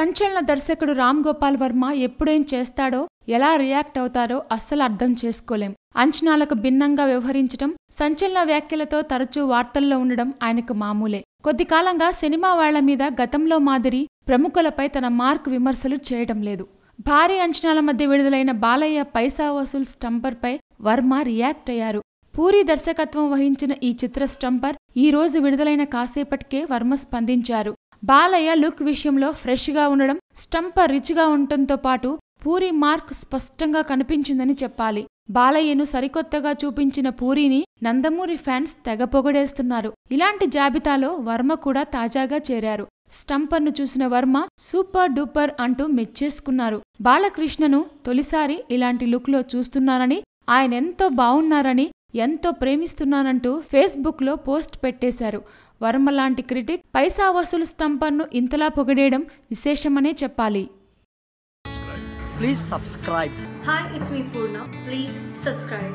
సంచలన దర్శకుడు రామ్ గోపాల్ వర్మ ఎప్పుడేం చేస్తాడో, ఎలా రియాక్ట్ అవుతారో అస్సలు అర్థం చేసుకోలేం. అంచనాలకు భిన్నంగా వ్యవహరించటం, సంచలన వ్యాఖ్యలతో తరచూ వార్తల్లో ఉండడం ఆయనకు మామూలే. కొద్ది కాలంగా సినిమా వాళ్ల మీద గతంలో మాదిరి ప్రముఖులపై తన మార్క్ విమర్శలు చేయడం లేదు. భారీ అంచనాల మధ్య విడుదలైన బాలయ్య పైసా వసూల్ స్టంపర్పై వర్మ రియాక్ట్ అయ్యారు. పూరి దర్శకత్వం వహించిన ఈ చిత్ర స్టంపర్ ఈ రోజు విడుదలైన కాసేపటికే వర్మ స్పందించారు. బాలయ్య లుక్ విషయంలో ఫ్రెష్ గా ఉండడం, స్టంపర్ రిచ్ గా ఉండటంతో పాటు పూరి మార్క్ స్పష్టంగా కనిపించిందని చెప్పాలి. బాలయ్యను సరికొత్తగా చూపించిన పూరిని నందమూరి ఫ్యాన్స్ తెగ పొగడేస్తున్నారు. ఇలాంటి జాబితాలో వర్మ కూడా తాజాగా చేరారు. స్టంపర్ను చూసిన వర్మ సూపర్ డూపర్ అంటూ మెచ్చేసుకున్నారు. బాలకృష్ణను తొలిసారి ఇలాంటి లుక్లో చూస్తున్నానని, ఆయనెంతో బావున్నారని, ఎంతో ప్రేమిస్తున్నానంటూ ఫేస్బుక్లో పోస్ట్ పెట్టేశారు. వర్మ లాంటి క్రిటిక్ పైసా వసూలు స్టంపర్ను ఇంతలా పొగిడేయడం విశేషమనే చెప్పాలి. Please subscribe. Hi, it's me Purna. Please subscribe.